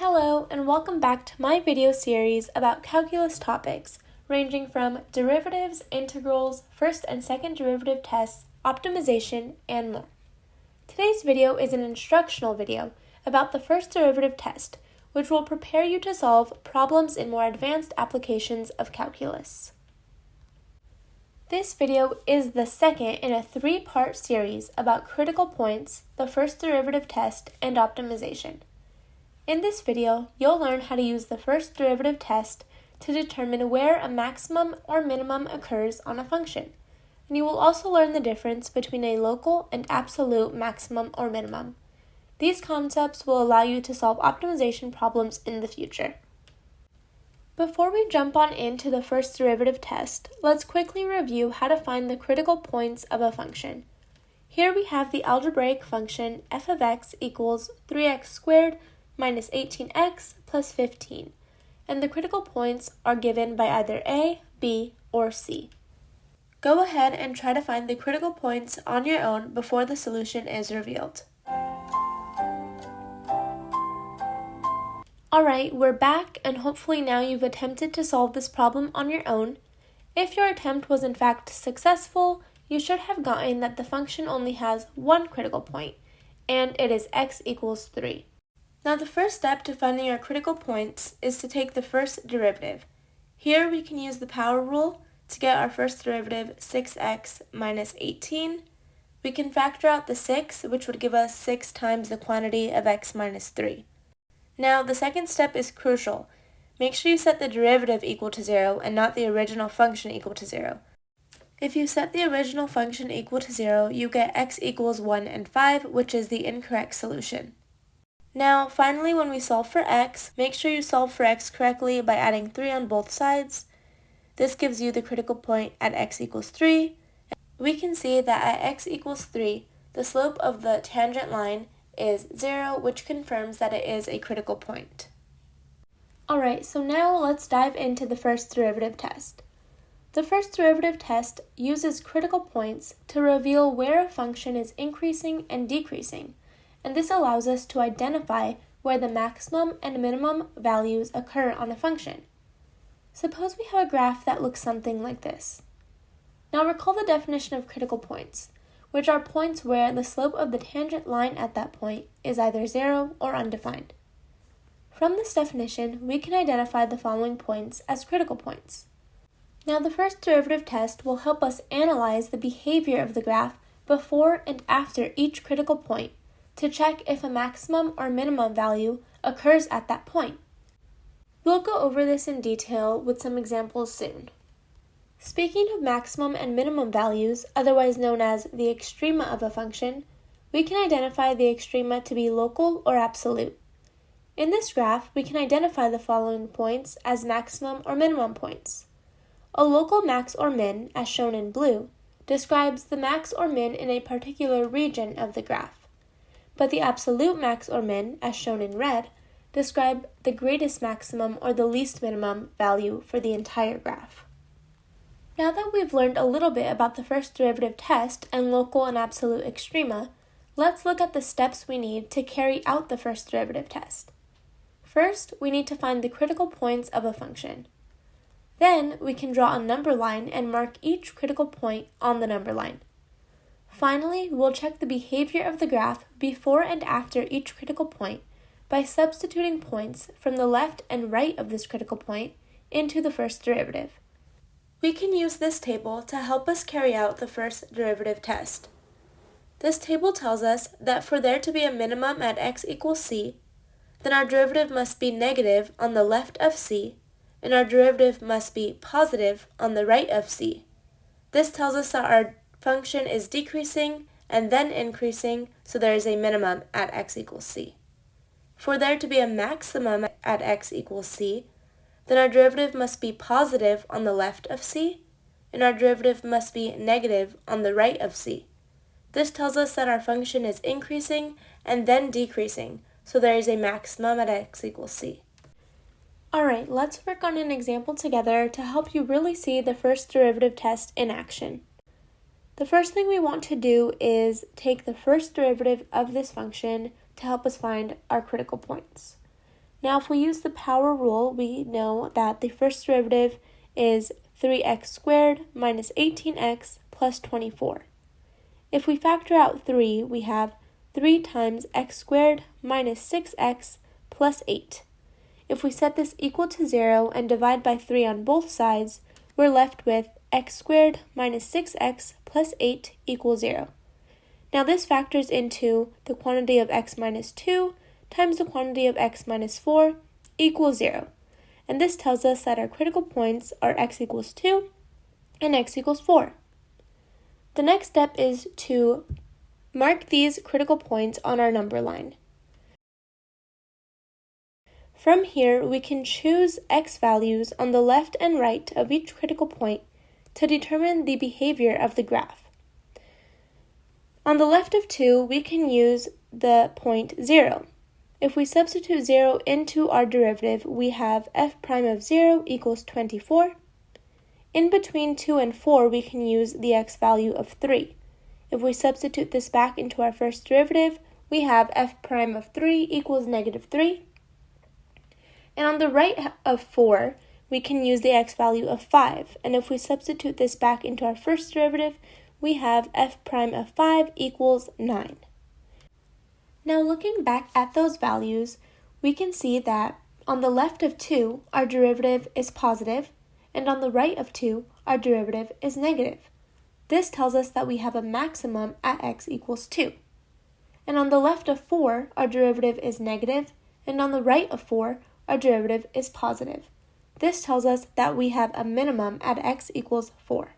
Hello and welcome back to my video series about calculus topics ranging from derivatives, integrals, first and second derivative tests, optimization, and more. Today's video is an instructional video about the first derivative test, which will prepare you to solve problems in more advanced applications of calculus. This video is the second in a three-part series about critical points, the first derivative test, and optimization. In this video, you'll learn how to use the first derivative test to determine where a maximum or minimum occurs on a function, and you will also learn the difference between a local and absolute maximum or minimum. These concepts will allow you to solve optimization problems in the future. Before we jump on into the first derivative test, let's quickly review how to find the critical points of a function. Here we have the algebraic function f of x equals 3x squared minus 18x plus 15, and the critical points are given by either A, B, or C. Go ahead and try to find the critical points on your own before the solution is revealed. Alright, we're back, and hopefully now you've attempted to solve this problem on your own. If your attempt was in fact successful, you should have gotten that the function only has one critical point, and it is x equals 3. Now the first step to finding our critical points is to take the first derivative. Here we can use the power rule to get our first derivative 6x minus 18. We can factor out the 6, which would give us 6 times the quantity of x minus 3. Now the second step is crucial. Make sure you set the derivative equal to 0 and not the original function equal to 0. If you set the original function equal to 0, you get x equals 1 and 5, which is the incorrect solution. Now, finally, when we solve for x, make sure you solve for x correctly by adding 3 on both sides. This gives you the critical point at x equals 3. We can see that at x equals 3, the slope of the tangent line is 0, which confirms that it is a critical point. Alright, so now let's dive into the first derivative test. The first derivative test uses critical points to reveal where a function is increasing and decreasing, and this allows us to identify where the maximum and minimum values occur on a function. Suppose we have a graph that looks something like this. Now recall the definition of critical points, which are points where the slope of the tangent line at that point is either 0 or undefined. From this definition, we can identify the following points as critical points. Now the first derivative test will help us analyze the behavior of the graph before and after each critical point to check if a maximum or minimum value occurs at that point. We'll go over this in detail with some examples soon. Speaking of maximum and minimum values, otherwise known as the extrema of a function, we can identify the extrema to be local or absolute. In this graph, we can identify the following points as maximum or minimum points. A local max or min, as shown in blue, describes the max or min in a particular region of the graph. But the absolute max or min, as shown in red, describe the greatest maximum or the least minimum value for the entire graph. Now that we've learned a little bit about the first derivative test and local and absolute extrema, let's look at the steps we need to carry out the first derivative test. First, we need to find the critical points of a function. Then, we can draw a number line and mark each critical point on the number line. Finally, we'll check the behavior of the graph before and after each critical point by substituting points from the left and right of this critical point into the first derivative. We can use this table to help us carry out the first derivative test. This table tells us that for there to be a minimum at x equals c, then our derivative must be negative on the left of c, and our derivative must be positive on the right of c. This tells us that our function is decreasing and then increasing, so there is a minimum at x equals c. For there to be a maximum at x equals c, then our derivative must be positive on the left of c, and our derivative must be negative on the right of c. This tells us that our function is increasing and then decreasing, so there is a maximum at x equals c. Alright, let's work on an example together to help you really see the first derivative test in action. The first thing we want to do is take the first derivative of this function to help us find our critical points. Now if we use the power rule, we know that the first derivative is 3x squared minus 18x plus 24. If we factor out 3, we have 3 times x squared minus 6x plus 8. If we set this equal to 0 and divide by 3 on both sides, we're left with x squared minus 6x plus 8 equals 0. Now this factors into the quantity of x minus 2 times the quantity of x minus 4 equals 0. And this tells us that our critical points are x equals 2 and x equals 4. The next step is to mark these critical points on our number line. From here, we can choose x values on the left and right of each critical point to determine the behavior of the graph. On the left of 2, we can use the point 0. If we substitute 0 into our derivative, we have f prime of 0 equals 24. In between 2 and 4, we can use the x value of 3. If we substitute this back into our first derivative, we have f prime of 3 equals negative 3. And on the right of 4, we can use the x value of 5. And if we substitute this back into our first derivative, we have f prime of 5 equals 9. Now looking back at those values, we can see that on the left of 2, our derivative is positive, and on the right of 2, our derivative is negative. This tells us that we have a maximum at x equals 2. And on the left of 4, our derivative is negative, and on the right of 4, our derivative is positive. This tells us that we have a minimum at x equals 4.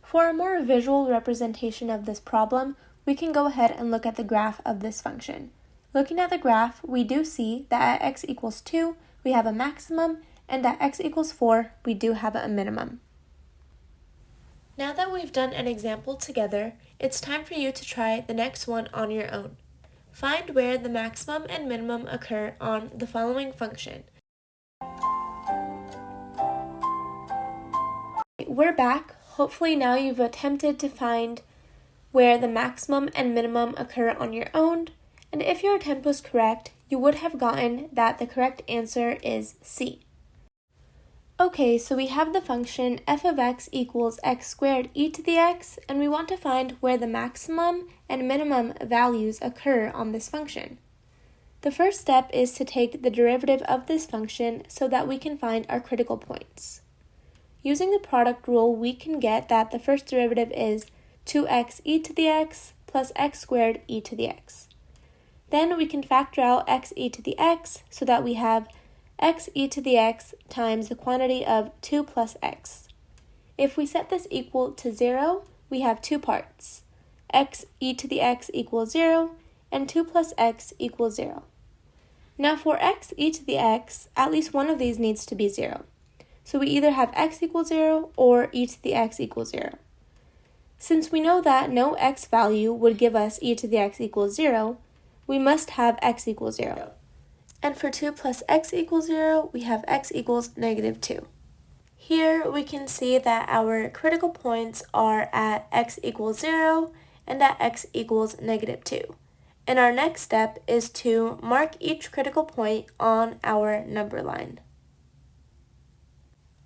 For a more visual representation of this problem, we can go ahead and look at the graph of this function. Looking at the graph, we do see that at x equals 2, we have a maximum, and at x equals 4, we do have a minimum. Now that we've done an example together, it's time for you to try the next one on your own. Find where the maximum and minimum occur on the following function. We're back. Hopefully now you've attempted to find where the maximum and minimum occur on your own, and if your attempt was correct, you would have gotten that the correct answer is C. Okay, so we have the function f of x equals x squared e to the x, and we want to find where the maximum and minimum values occur on this function. The first step is to take the derivative of this function so that we can find our critical points. Using the product rule, we can get that the first derivative is 2x e to the x plus x squared e to the x. Then we can factor out x e to the x so that we have x e to the x times the quantity of 2 plus x. If we set this equal to 0, we have two parts. X e to the x equals 0, and 2 plus x equals 0. Now for x e to the x, at least one of these needs to be 0. So we either have x equals 0 or e to the x equals 0. Since we know that no x value would give us e to the x equals 0, we must have x equals 0. And for 2 plus x equals 0, we have x equals negative 2. Here we can see that our critical points are at x equals 0 and at x equals negative 2. And our next step is to mark each critical point on our number line.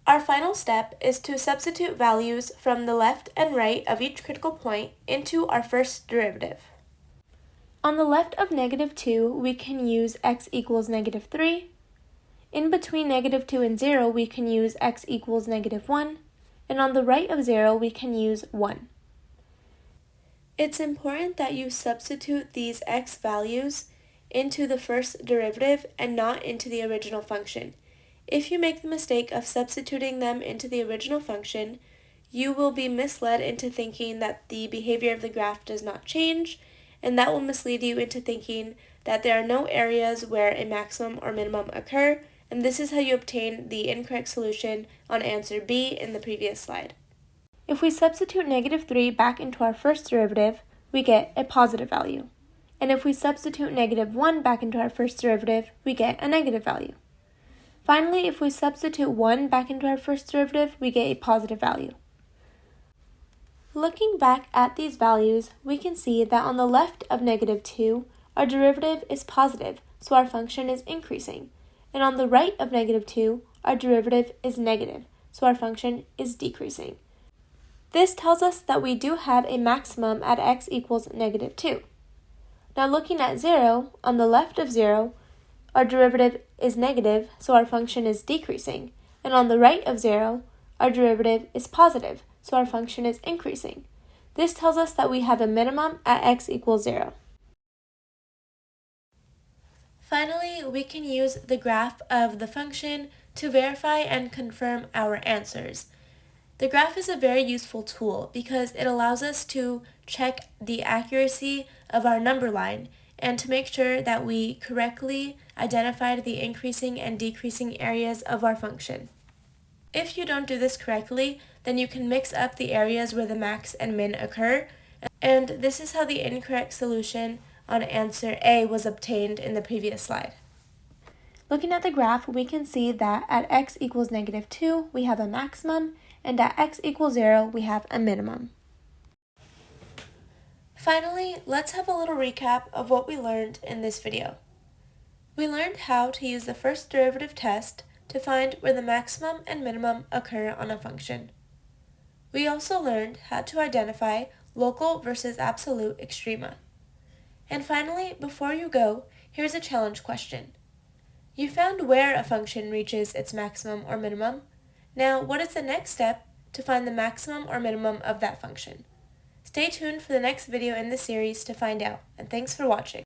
Our final step is to substitute values from the left and right of each critical point into our first derivative. On the left of negative 2, we can use x equals negative 3. In between negative 2 and 0, we can use x equals negative 1. And on the right of 0, we can use 1. It's important that you substitute these x values into the first derivative and not into the original function. If you make the mistake of substituting them into the original function, you will be misled into thinking that the behavior of the graph does not change, and that will mislead you into thinking that there are no areas where a maximum or minimum occur, and this is how you obtain the incorrect solution on answer B in the previous slide. If we substitute negative 3 back into our first derivative, we get a positive value. And if we substitute negative 1 back into our first derivative, we get a negative value. Finally, if we substitute 1 back into our first derivative, we get a positive value. Looking back at these values, we can see that on the left of negative 2, our derivative is positive, so our function is increasing. And on the right of negative 2, our derivative is negative, so our function is decreasing. This tells us that we do have a maximum at x equals negative 2. Now looking at 0, on the left of 0, our derivative is negative, so our function is decreasing. And on the right of 0, our derivative is positive, so our function is increasing. This tells us that we have a minimum at x equals 0. Finally, we can use the graph of the function to verify and confirm our answers. The graph is a very useful tool because it allows us to check the accuracy of our number line and to make sure that we correctly identified the increasing and decreasing areas of our function. If you don't do this correctly, then you can mix up the areas where the max and min occur, and this is how the incorrect solution on answer A was obtained in the previous slide. Looking at the graph, we can see that at x equals negative 2, we have a maximum, and at x equals 0, we have a minimum. Finally, let's have a little recap of what we learned in this video. We learned how to use the first derivative test to find where the maximum and minimum occur on a function. We also learned how to identify local versus absolute extrema. And finally, before you go, here's a challenge question. You found where a function reaches its maximum or minimum. Now, what is the next step to find the maximum or minimum of that function? Stay tuned for the next video in the series to find out, and thanks for watching.